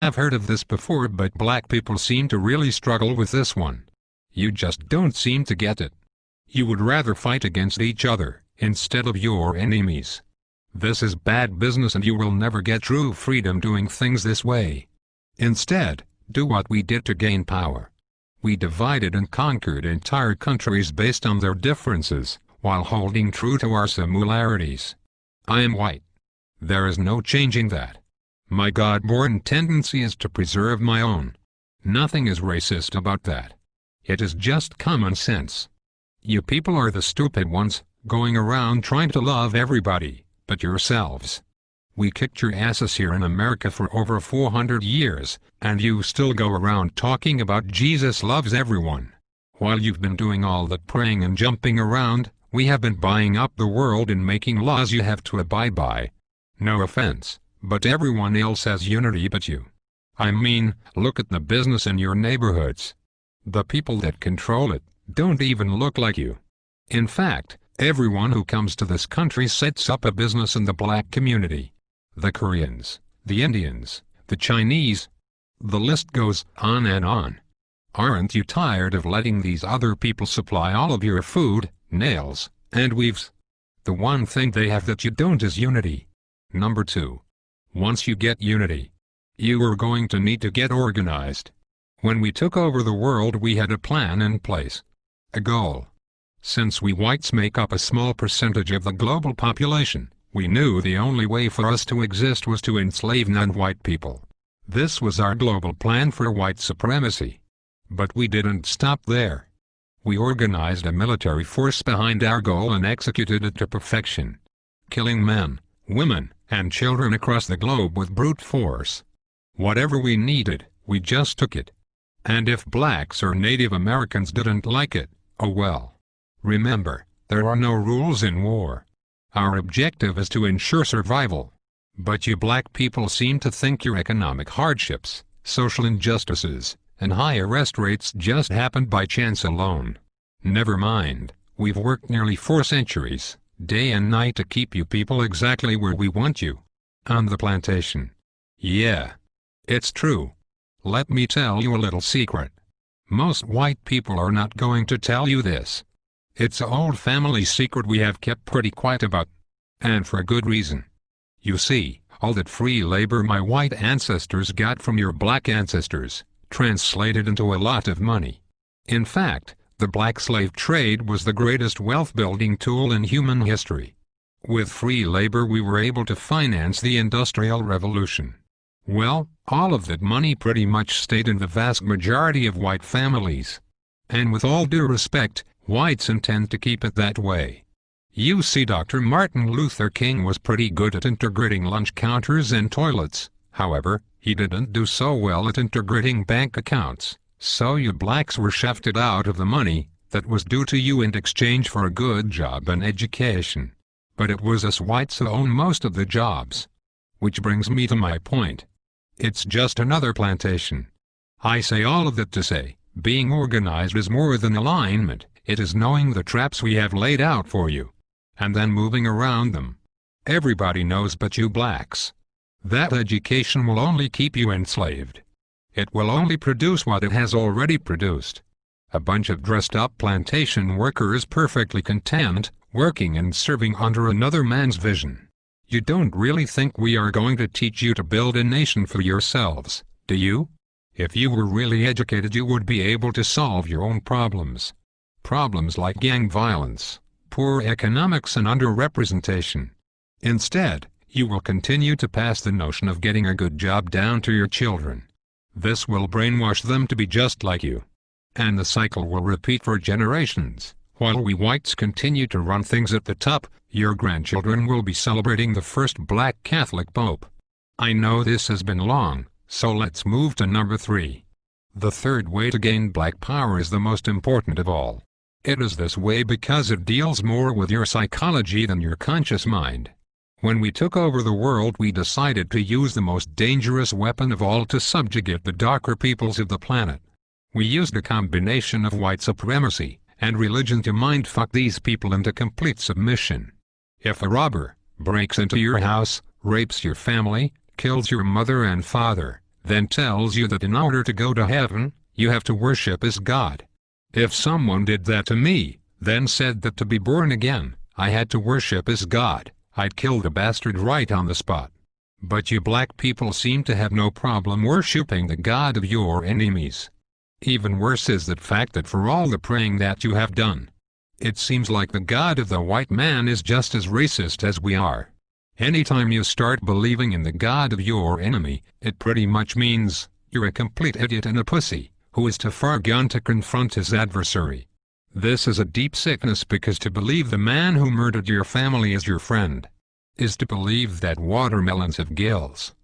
I've heard of this before, but black people seem to really struggle with this one. You just don't seem to get it. You would rather fight against each other, instead of your enemies. This is bad business and you will never get true freedom doing things this way. Instead, do what we did to gain power. We divided and conquered entire countries based on their differences, while holding true to our similarities. I am white. There is no changing that. My God-born tendency is to preserve my own. Nothing is racist about that. It is just common sense. You people are the stupid ones, going around trying to love everybody but yourselves. We kicked your asses here in America for over 400 years, and you still go around talking about Jesus loves everyone. While you've been doing all that praying and jumping around, we have been buying up the world and making laws you have to abide by. No offense, but everyone else has unity but you. I mean, look at the business in your neighborhoods. The people that control it don't even look like you. In fact, everyone who comes to this country sets up a business in the black community. The Koreans, the Indians, the Chinese. The list goes on and on. Aren't you tired of letting these other people supply all of your food, nails, and weaves? The one thing they have that you don't is unity. Number 2. Once you get unity, you are going to need to get organized. When we took over the world, we had a plan in place. A goal. Since we whites make up a small percentage of the global population, we knew the only way for us to exist was to enslave non-white people. This was our global plan for white supremacy. But we didn't stop there. We organized a military force behind our goal and executed it to perfection. Killing men, women, and children across the globe with brute force. Whatever we needed, we just took it. And if blacks or Native Americans didn't like it, oh well. Remember, there are no rules in war. Our objective is to ensure survival. But you black people seem to think your economic hardships, social injustices, and high arrest rates just happened by chance alone. Never mind, we've worked nearly 4 centuries, day and night to keep you people exactly where we want you. On the plantation. Yeah. It's true. Let me tell you a little secret. Most white people are not going to tell you this. It's an old family secret we have kept pretty quiet about. And for good reason. You see, all that free labor my white ancestors got from your black ancestors, translated into a lot of money. In fact, the black slave trade was the greatest wealth-building tool in human history. With free labor we were able to finance the Industrial Revolution. Well, all of that money pretty much stayed in the vast majority of white families. And with all due respect, whites intend to keep it that way. You see, Dr. Martin Luther King was pretty good at integrating lunch counters and toilets. However, he didn't do so well at integrating bank accounts. So you blacks were shafted out of the money that was due to you in exchange for a good job and education. But it was us whites who own most of the jobs. Which brings me to my point. It's just another plantation. I say all of that to say, being organized is more than alignment, it is knowing the traps we have laid out for you. And then moving around them. Everybody knows but you blacks. That education will only keep you enslaved. It will only produce what it has already produced. A bunch of dressed-up plantation workers perfectly content, working and serving under another man's vision. You don't really think we are going to teach you to build a nation for yourselves, do you? If you were really educated you would be able to solve your own problems. Problems like gang violence, poor economics and underrepresentation. Instead, you will continue to pass the notion of getting a good job down to your children. This will brainwash them to be just like you. And the cycle will repeat for generations. While we whites continue to run things at the top, your grandchildren will be celebrating the first black Catholic Pope. I know this has been long, so let's move to number 3. The third way to gain black power is the most important of all. It is this way because it deals more with your psychology than your conscious mind. When we took over the world we decided to use the most dangerous weapon of all to subjugate the darker peoples of the planet. We used a combination of white supremacy and religion to mindfuck these people into complete submission. If a robber breaks into your house, rapes your family, kills your mother and father, then tells you that in order to go to heaven, you have to worship as God. If someone did that to me, then said that to be born again, I had to worship as God, I'd kill the bastard right on the spot. But you black people seem to have no problem worshipping the God of your enemies. Even worse is the fact that for all the praying that you have done, it seems like the God of the white man is just as racist as we are. Anytime you start believing in the God of your enemy, it pretty much means you're a complete idiot and a pussy, who is too far gone to confront his adversary. This is a deep sickness, because to believe the man who murdered your family is your friend is to believe that watermelons have gills.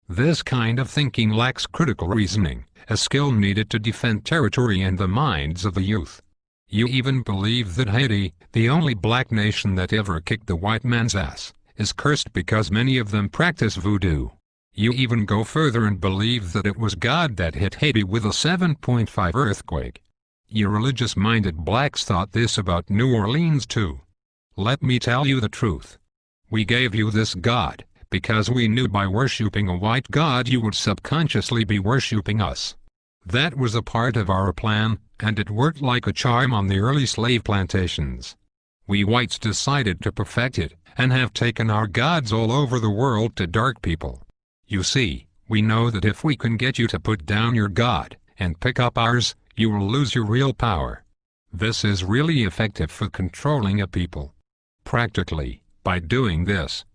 This kind of thinking lacks critical reasoning, a skill needed to defend territory and the minds of the youth. You even believe that Haiti, the only black nation that ever kicked the white man's ass, is cursed because many of them practice voodoo. You even go further and believe that it was God that hit Haiti with a 7.5 earthquake. You religious-minded blacks thought this about New Orleans too. Let me tell you the truth. We gave you this God because we knew by worshipping a white God you would subconsciously be worshipping us. That was a part of our plan, and it worked like a charm on the early slave plantations. We whites decided to perfect it, and have taken our gods all over the world to dark people. You see, we know that if we can get you to put down your God, and pick up ours, you will lose your real power. This is really effective for controlling a people. Practically, by doing this,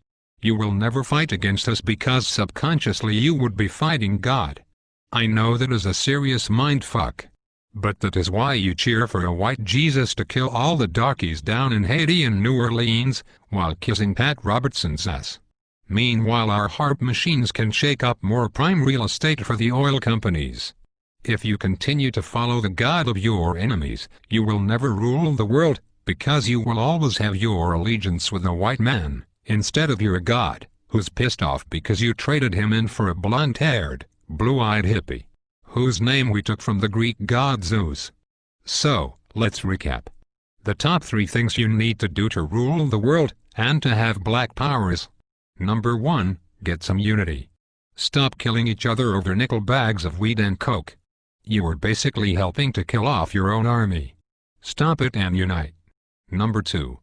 you will never fight against us because subconsciously you would be fighting God. I know that is a serious mindfuck. But that is why you cheer for a white Jesus to kill all the darkies down in Haiti and New Orleans, while kissing Pat Robertson's ass. Meanwhile our harp machines can shake up more prime real estate for the oil companies. If you continue to follow the God of your enemies, you will never rule the world, because you will always have your allegiance with a white man, instead of your God, who's pissed off because you traded him in for a blonde-haired, blue-eyed hippie, whose name we took from the Greek god Zeus. So, let's recap. The top 3 things you need to do to rule the world, and to have black power is: Number 1, get some unity. Stop killing each other over nickel bags of weed and coke. You are basically helping to kill off your own army. Stop it and unite. Number 2,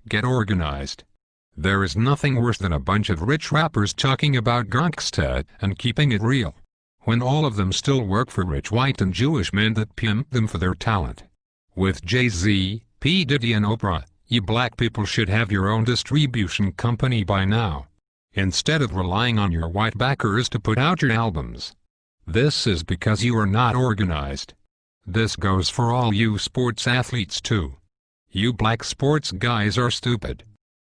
get organized. There is nothing worse than a bunch of rich rappers talking about gangsta and keeping it real, when all of them still work for rich white and Jewish men that pimp them for their talent. With Jay-Z, P. Diddy and Oprah, you black people should have your own distribution company by now, instead of relying on your white backers to put out your albums. This is because you are not organized. This goes for all you sports athletes too. You black sports guys are stupid.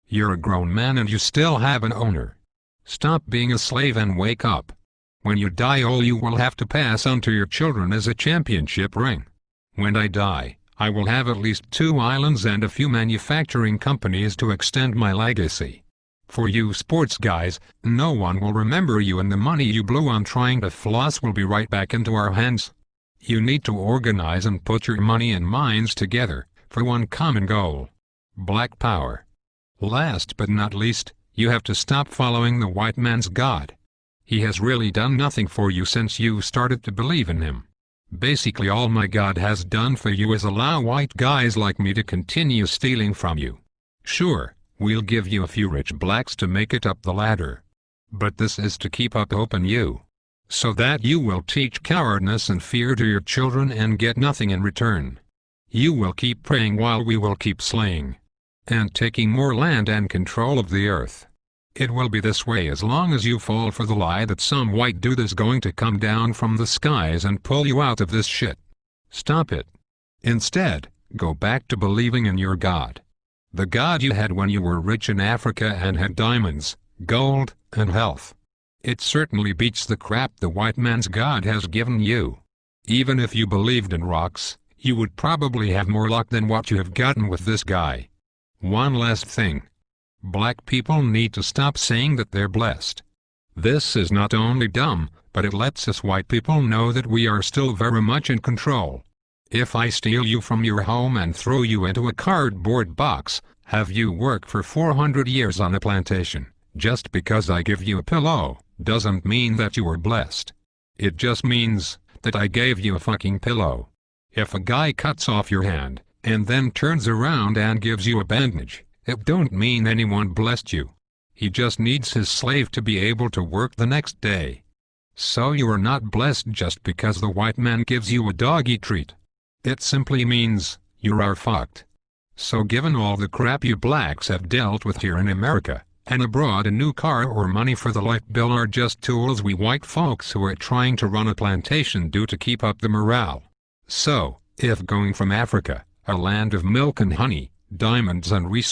You're a grown man and you still have an owner. Stop being a slave and wake up. When you die, all you will have to pass on to your children is a championship ring. When I die, I will have at least 2 islands and a few manufacturing companies to extend my legacy. For you sports guys, no one will remember you, and the money you blew on trying to floss will be right back into our hands. You need to organize and put your money and minds together for one common goal: black power. Last but not least, you have to stop following the white man's God. He has really done nothing for you since you started to believe in him. Basically all my God has done for you is allow white guys like me to continue stealing from you. Sure, we'll give you a few rich blacks to make it up the ladder. But this is to keep up hope in you, so that you will teach cowardness and fear to your children and get nothing in return. You will keep praying while we will keep slaying and taking more land and control of the earth. It will be this way as long as you fall for the lie that some white dude is going to come down from the skies and pull you out of this shit. Stop it. Instead, go back to believing in your God. The God you had when you were rich in Africa and had diamonds, gold, and health. It certainly beats the crap the white man's God has given you. Even if you believed in rocks, you would probably have more luck than what you have gotten with this guy. One last thing. Black people need to stop saying that they're blessed. This is not only dumb, but it lets us white people know that we are still very much in control. If I steal you from your home and throw you into a cardboard box, have you work for 400 years on a plantation, just because I give you a pillow, doesn't mean that you are blessed. It just means that I gave you a fucking pillow. If a guy cuts off your hand, and then turns around and gives you a bandage, it don't mean anyone blessed you. He just needs his slave to be able to work the next day. So you are not blessed just because the white man gives you a doggy treat. It simply means you are fucked. So given all the crap you blacks have dealt with here in America, and abroad, a new car or money for the light bill are just tools we white folks who are trying to run a plantation do to keep up the morale. So, if going from Africa, a land of milk and honey, diamonds and resources,